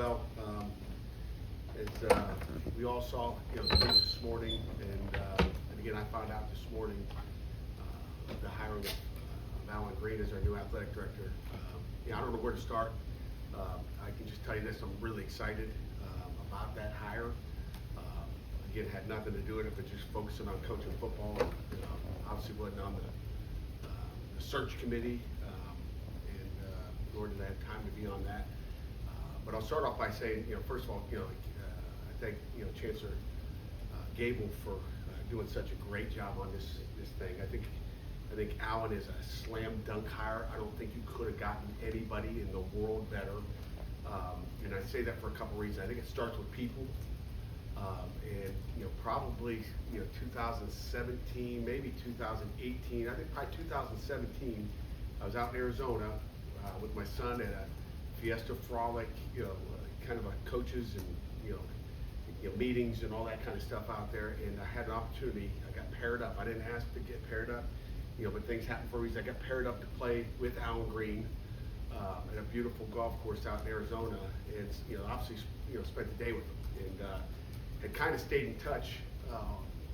well. We all saw, the news this morning, and again, I found out this morning the hiring of Allen Greene as our new athletic director. I don't know where to start. I can just tell you this: I'm really excited about that hire. Again, had nothing to do with it, but just focusing on coaching football. Obviously, wasn't on the search committee, and nor did I have time to be on that. But I'll start off by saying, first of all, I thank Chancellor Gable for doing such a great job on this thing. I think Allen is a slam dunk hire. I don't think you could have gotten anybody in the world better. And I say that for a couple reasons. I think it starts with people. And probably 2017, maybe 2018. I think probably 2017. I was out in Arizona with my son at a Fiesta Frolic, kind of a coaches and meetings and all that kind of stuff out there. And I had an opportunity. I got paired up. I didn't ask to get paired up, but things happen for a reason. I got paired up to play with Allen Greene at a beautiful golf course out in Arizona, and obviously spent the day with him, and had kind of stayed in touch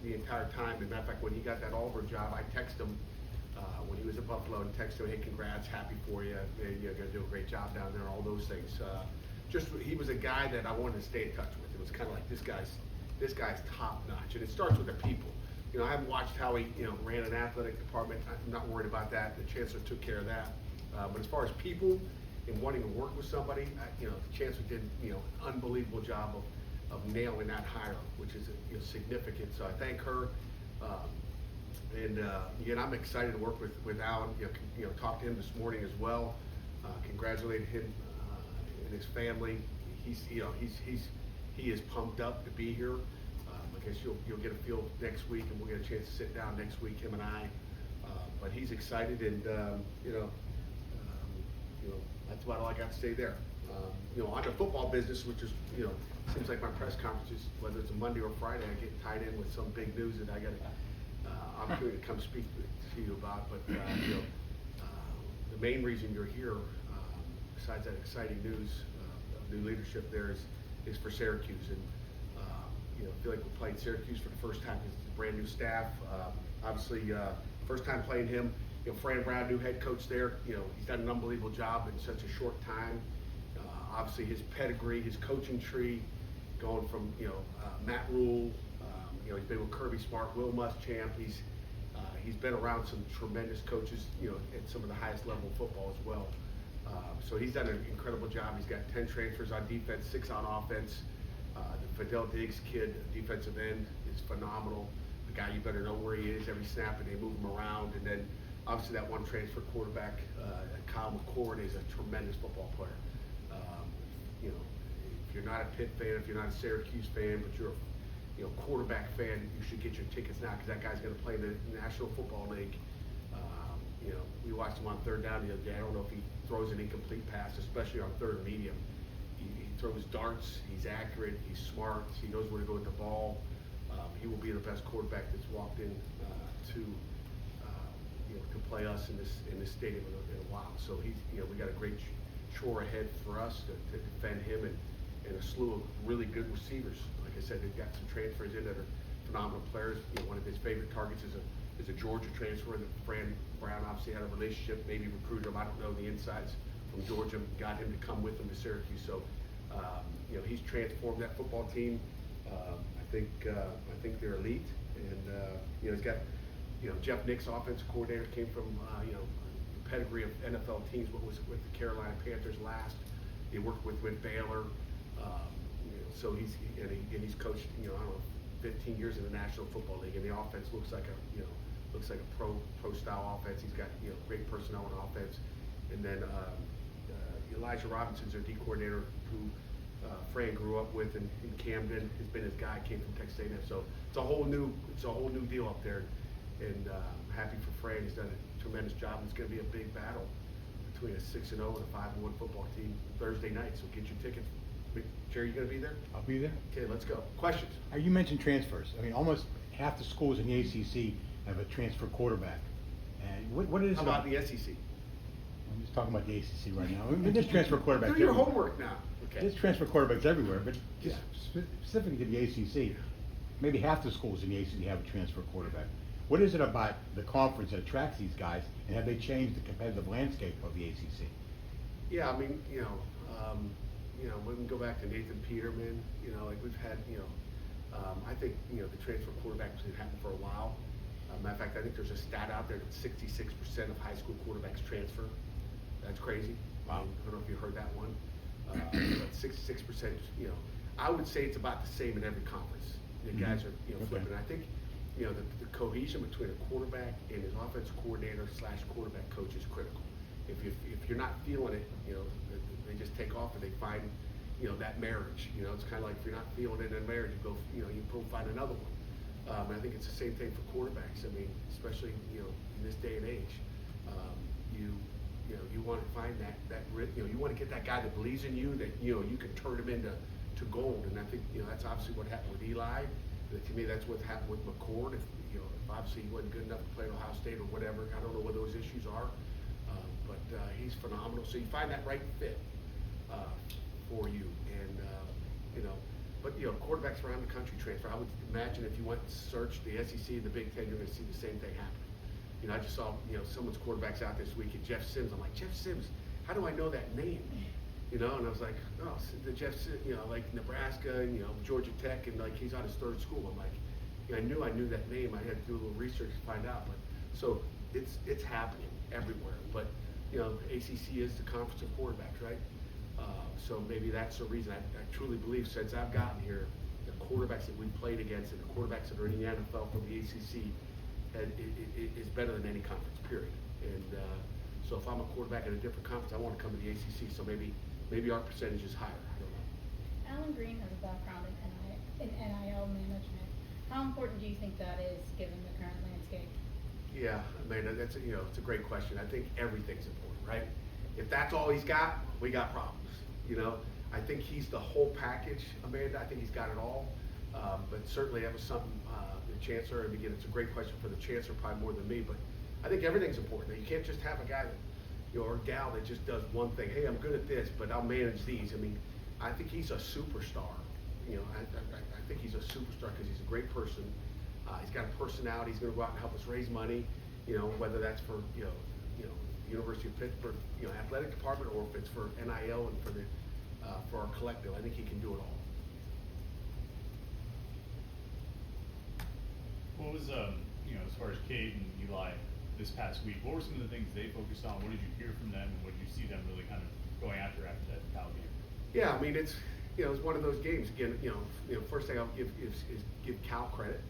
the entire time. As a matter of fact, when he got that Auburn job, I texted him when he was at Buffalo and texted him, "Hey, congrats, happy for you. You're going to do a great job down there." All those things. He was a guy that I wanted to stay in touch with. It was kind of like this guy's top notch, and it starts with the people. I haven't watched how he ran an athletic department. I'm not worried about that. The Chancellor took care of that. But as far as people and wanting to work with somebody, the Chancellor did an unbelievable job of nailing that hire, which is significant. So I thank her. And again, I'm excited to work with Allen. Talked to him this morning as well. Congratulated him and his family. He is pumped up to be here. I guess you'll get a feel next week, and we'll get a chance to sit down next week, him and I. But he's excited, and that's about all I got to say there. On the football business, which is seems like my press conferences, whether it's a Monday or Friday, I get tied in with some big news that I got opportunity to come speak to you about. But the main reason you're here, besides that exciting news of new leadership there, is for Syracuse. And I feel like we're playing Syracuse for the first time. It's a brand new staff. Obviously, first time playing him. Fran Brown, new head coach there. He's done an unbelievable job in such a short time. Obviously, his pedigree, his coaching tree, going from Matt Rule. He's been with Kirby Smart, Will Muschamp. He's been around some tremendous coaches, at some of the highest level of football as well. So he's done an incredible job. He's got 10 transfers on defense, 6 on offense. The Fidel Diggs kid, defensive end, is phenomenal. The guy, you better know where he is every snap, and they move him around. And then obviously that one transfer quarterback, Kyle McCord, is a tremendous football player. If you're not a Pitt fan, if you're not a Syracuse fan, but you're a quarterback fan, you should get your tickets now, because that guy's going to play in the National Football League. We watched him on third down the other day. I don't know if he throws an incomplete pass, especially on third and medium. He throws darts. He's accurate. He's smart. He knows where to go with the ball. He will be the best quarterback that's walked in to play us in this stadium in a while. So we got a great chore ahead for us to defend him, and a slew of really good receivers. Like I said, they've got some transfers in that are phenomenal players. One of his favorite targets is a Georgia transfer that Fran Brown obviously had a relationship, maybe recruited him. I don't know the insides from Georgia. Got him to come with him to Syracuse. So he's transformed that football team. I think they're elite, and he's got Jeff Nick's offensive coordinator, came from pedigree of NFL teams. What was with the Carolina Panthers last? He worked with Baylor. So he's coached I don't know, 15 years in the National Football League, and the offense looks like a pro style offense. He's got great personnel on offense, and then Elijah Robinson's their D coordinator, who Fran grew up with in Camden. Has been his guy, came from Texas A&M. So it's a whole new deal up there, and I'm happy for Fran. He's done a tremendous job. It's going to be a big battle between a 6-0 and a 5-1 football team Thursday night. So get your tickets. Jerry, you going to be there? I'll be there. Okay, let's go. Questions? You mentioned transfers. Almost half the schools in the ACC have a transfer quarterback. And what is? How about the SEC? I'm just talking about the ACC right now. I mean, there's transfer quarterbacks. Do your everywhere. homework now. Okay. There's transfer quarterbacks everywhere, but just Yeah. specifically to the ACC, maybe half the schools in the ACC have a transfer quarterback. What is it about the conference that attracts these guys, and have they changed the competitive landscape of the ACC? Yeah, I mean, we can go back to Nathan Peterman. Like we've had, I think the transfer quarterbacks have happened for a while. Matter of fact, I think there's a stat out there that 66% of high school quarterbacks transfer. That's crazy. Wow. I don't know if you heard that one. But 66%. I would say it's about the same in every conference. The guys are flipping. Okay. I think the cohesion between a quarterback and his offensive coordinator / quarterback coach is critical. If you're not feeling it, they just take off and they find that marriage. It's kind of like if you're not feeling it in a marriage, you go find another one. And I think it's the same thing for quarterbacks. I mean, especially in this day and age, you want to find that you want to get that guy that believes in you, that you can turn him into gold. And I think that's obviously what happened with Eli. To me, that's what happened with McCord. If obviously he wasn't good enough to play at Ohio State or whatever, I don't know what those issues are, but he's phenomenal. So you find that right fit for you, and but quarterbacks around the country transfer. I would imagine if you went to search the SEC and the Big Ten, you're going to see the same thing happen. I just saw someone's quarterbacks out this week at Jeff Sims. I'm like, Jeff Sims, how do I know that name? And I was like, oh, the Jeff Sims, like Nebraska and Georgia Tech, and like he's on his third school. I'm like, I knew that name. I had to do a little research to find out. But so it's happening everywhere. But ACC is the conference of quarterbacks, right? So maybe that's the reason. I truly believe since I've gotten here, the quarterbacks that we've played against and the quarterbacks that are in the NFL from the ACC is better than any conference, period. And so if I'm a quarterback in a different conference, I want to come to the ACC. So maybe our percentage is higher. I don't know. Allen Greene has a background in NIL management. How important do you think that is given the current landscape? Yeah, Amanda, that's it's a great question. I think everything's important, right? If that's all he's got, we got problems. I think he's the whole package, Amanda. I think he's got it all. But certainly that was something the chancellor, and again, it's a great question for the chancellor probably more than me, but I think everything's important. You can't just have a guy that, or a gal that just does one thing. Hey, I'm good at this, but I'll manage these. I mean, I think he's a superstar. I think he's a superstar because he's a great person. He's got a personality. He's going to go out and help us raise money. Whether that's for University of Pitt for athletic department, or if it's for NIL and for our collective. I think he can do it all. What was as far as Cade and Eli this past week, what were some of the things they focused on? What did you hear from them, and what did you see them really kind of going after that Cal game? Yeah, I mean it's one of those games. Again, first thing I'll give is give Cal credit,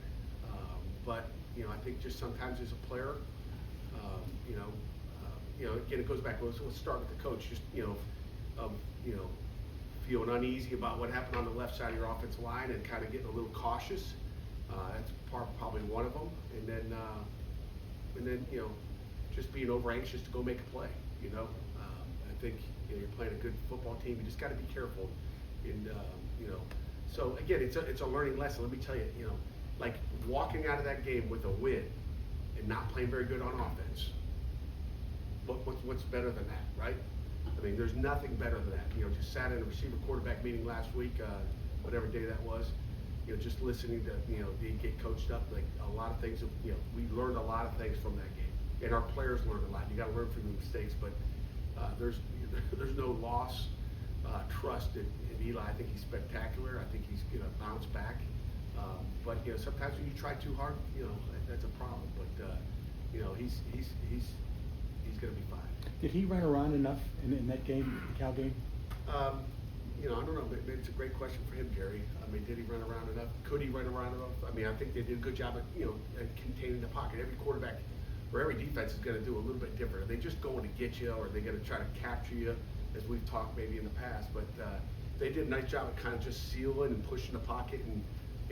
but I think just sometimes as a player, again it goes back. Let's start with the coach. Just feeling uneasy about what happened on the left side of your offensive line and kind of getting a little cautious. That's probably one of them, and then just being over anxious to go make a play. I think you're playing a good football team. You just got to be careful, and so again, it's a learning lesson. Let me tell you, like walking out of that game with a win and not playing very good on offense. What's better than that, right? I mean, there's nothing better than that. Just sat in a receiver quarterback meeting last week, whatever day that was. Just listening to get coached up, like a lot of things. We learned a lot of things from that game, and our players learned a lot. You got to learn from the mistakes, but there's no loss trust in Eli. I think he's spectacular. I think he's going to bounce back. But sometimes when you try too hard, that's a problem. But he's going to be fine. Did he run around enough in that game, the Cal game? I don't know. Maybe it's a great question for him, Gary. I mean, did he run around enough? Could he run around enough? I mean, I think they did a good job at at containing the pocket. Every quarterback or every defense is going to do a little bit different. Are they just going to get you, or are they going to try to capture you, as we've talked maybe in the past? But they did a nice job at kind of just sealing and pushing the pocket and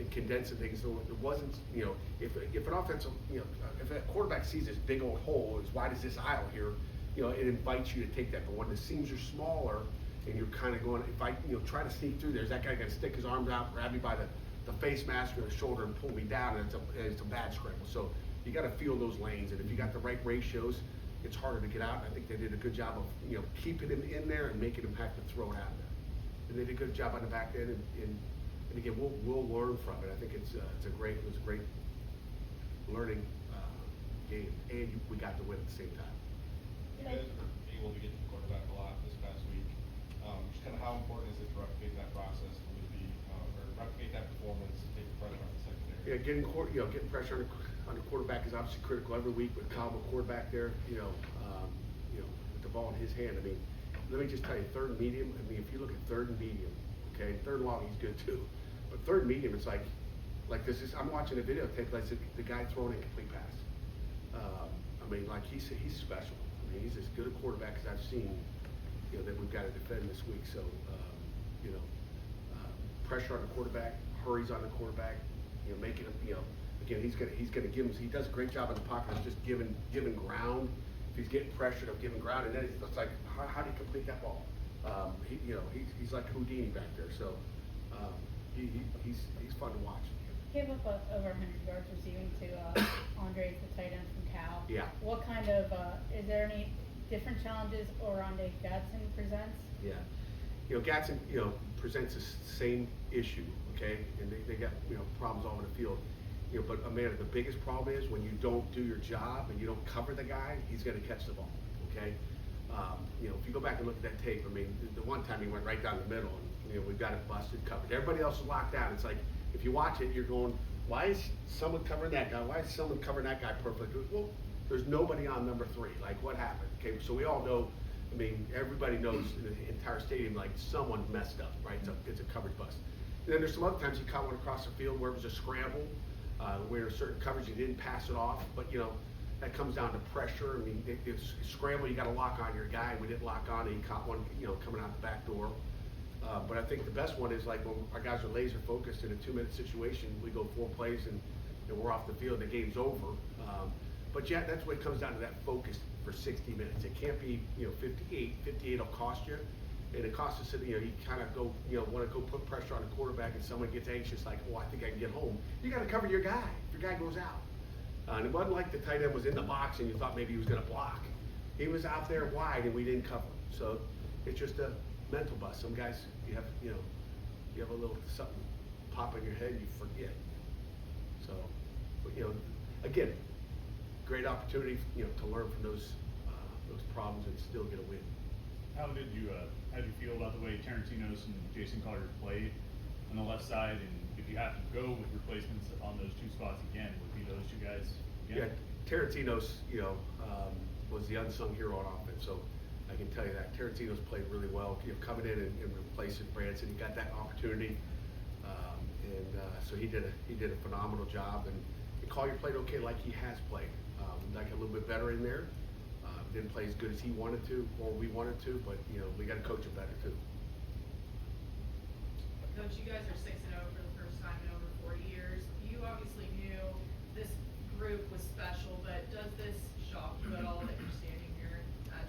condensing things. So it wasn't, if an offensive, if a quarterback sees this big old hole as wide as this aisle here, it invites you to take that. But when the seams are smaller, and you're kind of going, if I try to sneak through, there's that guy going to stick his arms out, grab me by the face mask or the shoulder, and pull me down, and it's a bad scramble. So you got to feel those lanes, and if you got the right ratios, it's harder to get out. I think they did a good job of, keeping him in there and making him have to throw it out there. And they did a good job on the back end, and again, we'll learn from it. I think it was a great learning game, and we got to win at the same time. You guys were able to get to the quarterback a lot this past week. Just kind of how important is it to replicate that process or replicate that performance, take the pressure on the secondary? Yeah, getting pressure on the quarterback is obviously critical every week with Kyle, the quarterback there, with the ball in his hand. I mean, let me just tell you, third and medium, if you look at third and medium, okay, third and long, he's good too. But third and medium, it's like this is, I'm watching a videotape, like the guy throwing a complete pass. He's special. He's as good a quarterback as I've seen, that we've got to defend this week. So, pressure on the quarterback, hurries on the quarterback, making him, again, he's gonna give him. He does a great job in the pocket of just giving ground. If he's getting pressured, of giving ground, and then it's like, how do you complete that ball? He's like Houdini back there. So, he's fun to watch. Gave up over 100 yards receiving to Andre, the tight end from Cal. Yeah. What kind of, is there any different challenges Orlando Gatson presents? Yeah. Gatson, presents the same issue, okay? And they got, problems all over the field. But Amanda, the biggest problem is when you don't do your job and you don't cover the guy, he's gonna catch the ball, okay? If you go back and look at that tape, the one time he went right down the middle and, we've got it busted, covered. Everybody else is locked down. It's like, if you watch it, you're going, why is someone covering that guy? Why is someone covering that guy perfectly? Well, there's nobody on number 3. Like, what happened? Okay, so we all know, everybody knows in the entire stadium, like, someone messed up, right? It's a coverage bust. And then there's some other times he caught one across the field where it was a scramble, where a certain coverage, he didn't pass it off, but, that comes down to pressure. It's scramble, you got to lock on your guy. We didn't lock on, and he caught one, coming out the back door. But I think the best one is like when our guys are laser focused in a 2-minute situation, we go 4 plays and we're off the field, the game's over. But yeah, that's what it comes down to, that focus for 60 minutes. It can't be, 58 will cost you. And it costs us, you kind of go, want to go put pressure on the quarterback and someone gets anxious like, I think I can get home. You got to cover your guy if your guy goes out. And it wasn't like the tight end was in the box and you thought maybe he was going to block. He was out there wide and we didn't cover him. So it's just a mental bust. Some guys, you have a little something pop in your head, you forget. So, but, again, great opportunity, to learn from those problems and still get a win. How did you feel about the way Tarantino's and Jason Carter played on the left side? And if you have to go with replacements on those 2 spots again, would be those 2 guys again? Yeah, Tarantino's, was the unsung hero on offense. So I can tell you that Tarantino's played really well. Coming in and replacing Branson, he got that opportunity, so he did a phenomenal job. And Collier played okay, like he has played, like a little bit better in there. Didn't play as good as he wanted to or we wanted to, but we got to coach him better too. Coach, you guys are 6-0 for the first time in over 40 years. You obviously knew this group was special, but does this shock you at all that you're standing here at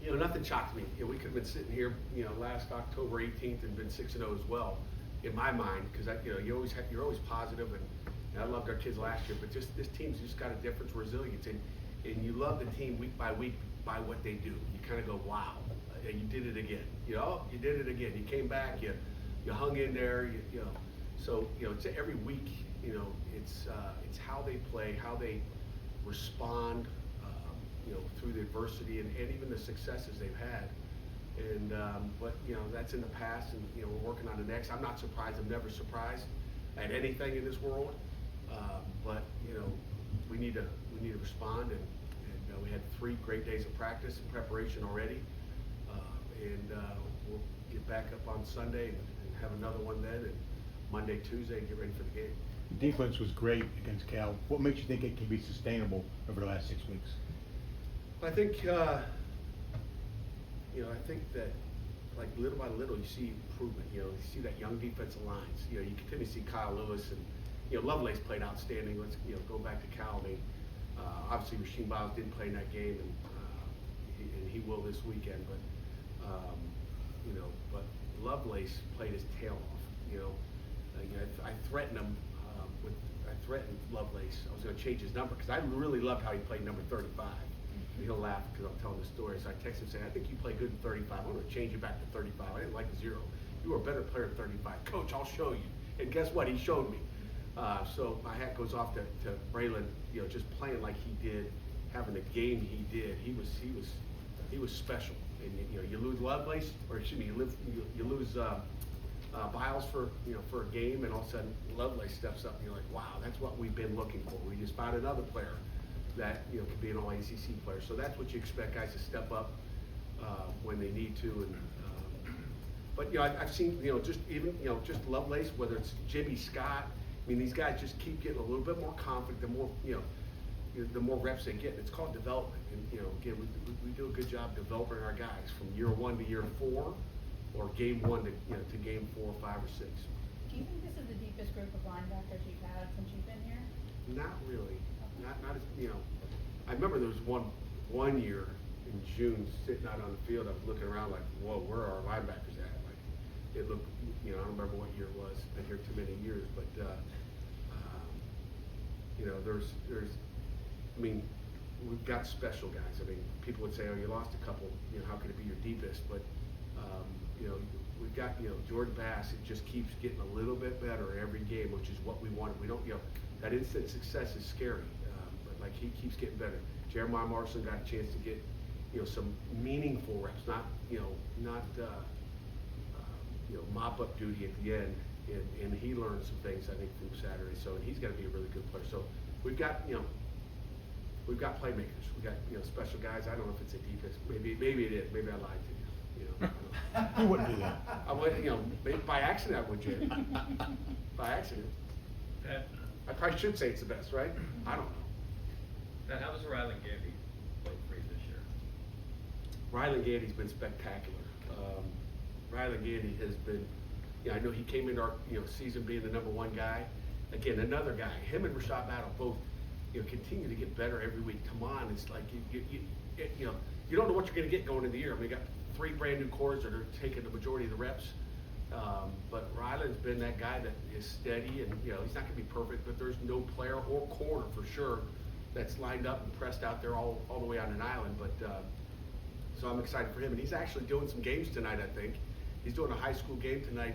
6-0? Nothing shocked me. We could have been sitting here, last October 18th and been 6-0 as well, in my mind, because you're always positive, and I loved our kids last year, but just this team's just got a difference, resilience, and you love the team week by week by what they do. You kind of go, wow, you did it again. You did it again. You came back. You hung in there. So it's every week. It's how they play, how they respond. Through the adversity and even the successes they've had. And but that's in the past, and we're working on the next. I'm not surprised. I'm never surprised at anything in this world. But we need to respond, and we had 3 great days of practice and preparation already. And we'll get back up on Sunday and have another one then, and Monday, Tuesday, and get ready for the game. The defense was great against Cal. What makes you think it can be sustainable over the last 6 weeks? I think, I think that, like, little by little, you see improvement. You see that young defensive lines. You continue to see Kyle Lewis and, Lovelace played outstanding. Let's, go back to Cal. Obviously, Rasheem Biles didn't play in that game, and he will this weekend. But, but Lovelace played his tail off. I threatened him with, threatened Lovelace. I was gonna change his number, because I really loved how he played number 35. And he'll laugh because I'm telling the story. So I texted him saying, I think you play good in 35. I'm gonna change you back to 35. I didn't like the 0. You were a better player at 35. Coach, I'll show you. And guess what? He showed me. So my hat goes off to Braylon, just playing like he did, having the game he did. He was special. And you lose Lovelace, or excuse me, you lose Biles for a game, and all of a sudden Lovelace steps up, and you're like, wow, that's what we've been looking for. We just found another player that could be an all ACC player. So that's what you expect guys to step up when they need to. And but I've seen just Lovelace, whether it's Jimmy Scott. I mean, these guys just keep getting a little bit more confident. The more the more reps they get. It's called development. And again, we do a good job developing our guys from year 1 to year 4, or game 1 to game 4, 5, or 6. Do you think this is the deepest group of linebackers you've had since you've been here? Not really. Not as I remember there was one year in June, sitting out on the field. I was looking around like, whoa, where are our linebackers at? Like, it looked. I don't remember what year it was. Been here too many years, but there's. I mean, we've got special guys. I mean, people would say, oh, you lost a couple. How could it be your deepest? But we've got Jordan Bass. It just keeps getting a little bit better every game, which is what we wanted. We don't that instant success is scary, but like he keeps getting better. Jeremiah Marson got a chance to get some meaningful reps, not mop up duty at the end, and he learned some things I think from Saturday. So he's going to be a really good player. So we've got we've got playmakers. We got special guys. I don't know if it's a deepest. Maybe it is. Maybe I lied to you. I don't know. You wouldn't do that. I would, maybe by accident I would, Jim. By accident. Pat, I probably should say it's the best, right? I don't know. Pat, how was Rylan Gandy played for you this year? Rylan Gandy's been spectacular. Rylan Gandy has been, I know he came into our season being the number 1 guy. Again, another guy. Him and Rashad Battle both continue to get better every week. Come on, it's like you don't know what you're going to get going into the year. I mean, you got 3 brand new cores that are taking the majority of the reps. But Rylan's been that guy that is steady, and he's not going to be perfect, but there's no player or corner for sure that's lined up and pressed out there all the way on an island. But so I'm excited for him, and he's actually doing some games tonight. I think he's doing a high school game tonight,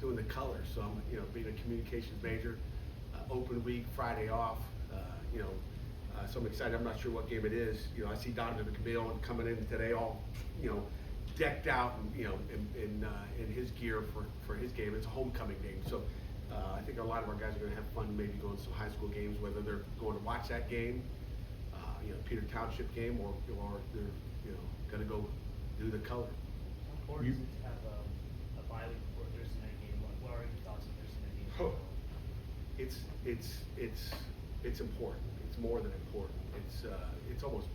doing the colors. So I'm being a communications major, open week, Friday off. So I'm excited. I'm not sure what game it is. I see Donovan McMillan coming in today, all decked out and in his gear for his game. It's a homecoming game, so I think a lot of our guys are going to have fun maybe going to some high school games, whether they're going to watch that game, Peter Township game, or they're going to go do the color. How important is it to have a bye week before Thursday night game? What are your thoughts on Thursday night game? It's important. It's more than important. It's almost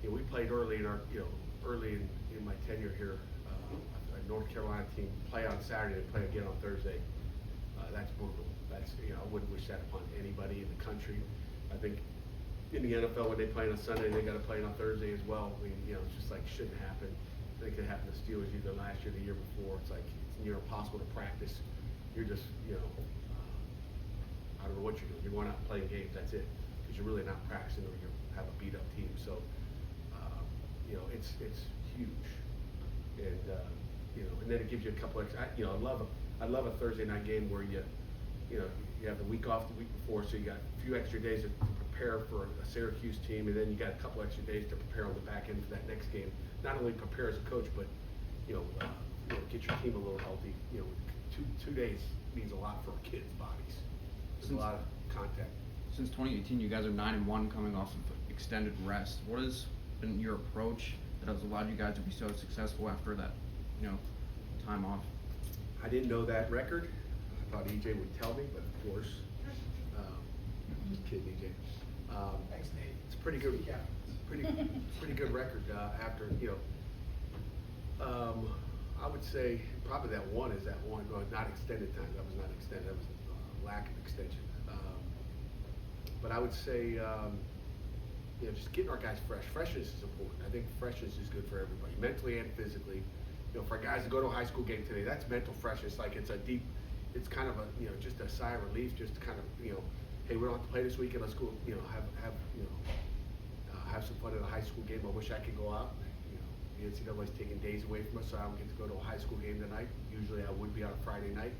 we played early in our early in my tenure here. A North Carolina team play on Saturday and play again on Thursday. That's brutal. That's I wouldn't wish that upon anybody in the country. I think in the NFL when they play on Sunday, they got to play on Thursday as well. I mean, it's just like shouldn't happen. I think it happened to Steelers either last year or the year before. It's like it's near impossible to practice. You're just I don't know what you're doing. You're going out and playing games. That's it, because you're really not practicing, or you have a beat up team. So it's huge, and and then it gives you a couple extra. I love a Thursday night game where you have the week off the week before, so you got a few extra days to prepare for a Syracuse team, and then you got a couple extra days to prepare on the back end for that next game. Not only prepare as a coach, but get your team a little healthy. 2 days means a lot for kids' bodies. There's a lot of contact. Since 2018, you guys are 9-1 coming off of extended rest. What has been your approach that has allowed you guys to be so successful after that, time off? I didn't know that record. I thought EJ would tell me, but of course, just kidding, EJ. Thanks, Nate. It's a pretty good, Yeah. pretty good record after I would say probably that one is that one. No, not extended time. That was not extended. That was a lack of extension. But I would say just getting our guys fresh. Freshness is important. I think freshness is good for everybody, mentally and physically. For guys to go to a high school game today, that's mental freshness. Like it's a deep, it's kind of a, just a sigh of relief, just to kind of, hey, we don't have to play this weekend, let's go, have some fun at a high school game. I wish I could go out. The NCAA's taking days away from us, so I don't get to go to a high school game tonight. Usually I would be on a Friday night.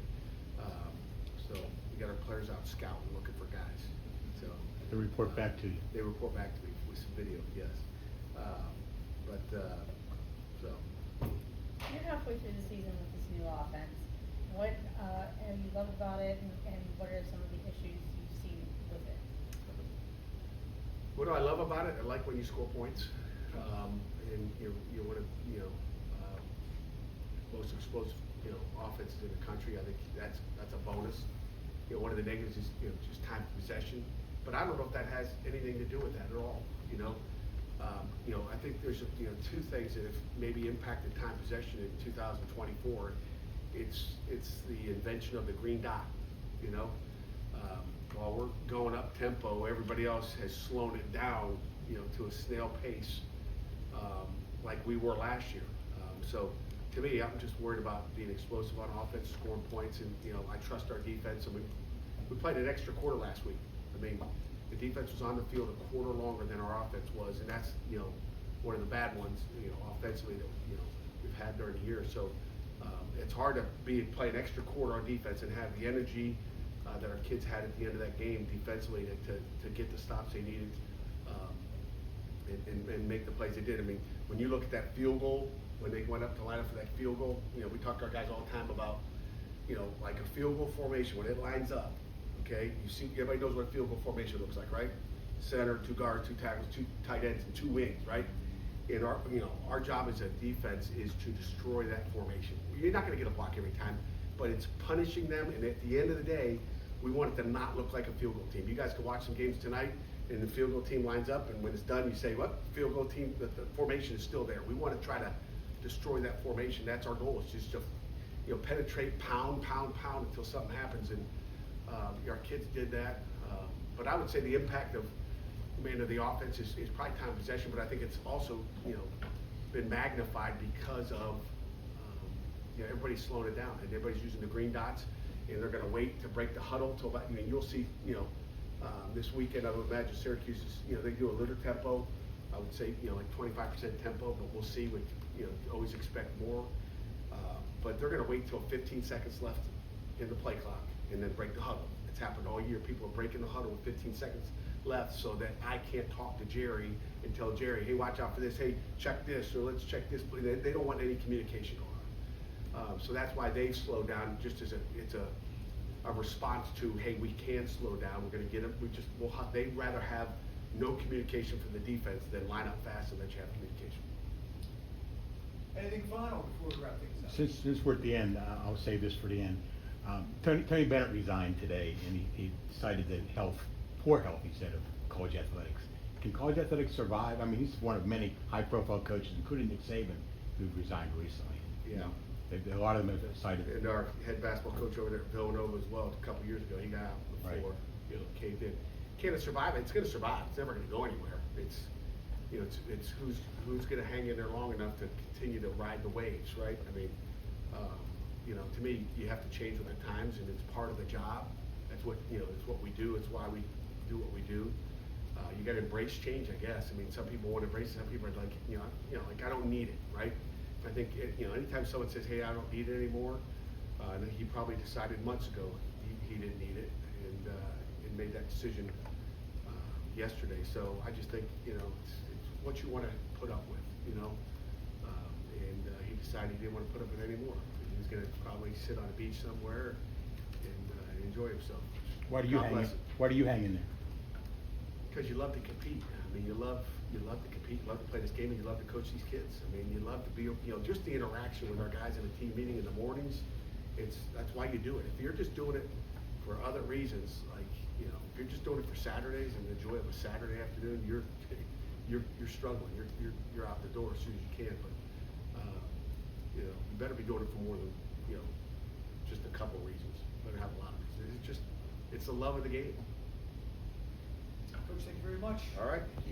So we got our players out scouting, looking for guys. So They report back to you. They report back to me with some video, yes. So. You're halfway through the season with this new offense. What you love about it, and what are some of the issues you see with it? What do I love about it? I like when you score points, and you want to, most explosive, offenses in the country. I think that's a bonus. One of the negatives is, just time of possession, but I don't know if that has anything to do with that at all. I think there's, two things that have maybe impacted time possession in 2024. It's the invention of the green dot. While we're going up tempo, everybody else has slowed it down, to a snail pace, like we were last year. So to me, I'm just worried about being explosive on offense, scoring points, and I trust our defense. And we played an extra quarter last week. I mean, the defense was on the field a quarter longer than our offense was, and that's one of the bad ones, offensively that we've had during the year. So it's hard to play an extra quarter on defense and have the energy that our kids had at the end of that game defensively to get the stops they needed, and make the plays they did. I mean, when you look at that field goal, when they went up to line up for that field goal, we talk to our guys all the time about, like a field goal formation, when it lines up, okay, you see, everybody knows what a field goal formation looks like, right? Center, 2 guards, 2 tackles, 2 tight ends, and 2 wings, right? And our job as a defense is to destroy that formation. You're not going to get a block every time, but it's punishing them, and at the end of the day, we want it to not look like a field goal team. You guys can watch some games tonight, and the field goal team lines up, and when it's done, you say, what? Field goal team, the formation is still there. We want to try to destroy that formation. That's our goal. It's just to, penetrate, pound until something happens, and our kids did that. But I would say the impact of the offense is probably time possession, but I think it's also, been magnified because of, everybody's slowing it down, and everybody's using the green dots, and they're going to wait to break the huddle till about, you'll see, this weekend, I would imagine Syracuse is, they do a little tempo. I would say, like 25% tempo, but we'll see. We, always expect more. But they're going to wait till 15 seconds left in the play clock and then break the huddle. It's happened all year. People are breaking the huddle with 15 seconds left so that I can't talk to Jerry and tell Jerry, hey, watch out for this. Hey, check this, or let's check this. They don't want any communication going on. So that's why they've slowed down, just as it's a response to, hey, we can slow down. We're going to get them. They'd rather have no communication from the defense than line up fast and let you have communication. Anything final before we wrap things up? Since we're at the end, I'll save this for the end. Tony Bennett resigned today, and he cited the poor health, he said, of college athletics. Can college athletics survive? I mean, he's one of many high-profile coaches, including Nick Saban, who've resigned recently. Yeah. A lot of them have cited. And our head basketball coach over there at Villanova as well, a couple years ago, he got out before, caved in. Can it survive? It's going to survive. It's never going to go anywhere. It's who's going to hang in there long enough to continue to ride the waves, right? I mean, to me, you have to change with the times, and it's part of the job. That's what, it's what we do. It's why we do what we do. You got to embrace change, I guess. I mean, some people want to embrace it. Some people are like, like I don't need it, right? I think, anytime someone says, hey, I don't need it anymore, and he probably decided months ago he didn't need it, and made that decision yesterday. So I just think, it's what you want to put up with, and he decided he didn't want to put up with it anymore. He was going to probably sit on a beach somewhere and enjoy himself. Why do you hang in there? Because you love to compete. I mean, you love to compete, you love to play this game, and you love to coach these kids. I mean, you love to be, just the interaction with our guys in a team meeting in the mornings. That's why you do it. If you're just doing it for other reasons, like, if you're just doing it for Saturdays and the joy of a Saturday afternoon, you're struggling. You're out the door as soon as you can. But you better be doing it for more than just a couple reasons. You better have a lot of reasons. It's the love of the game. Coach, thank you very much. All right.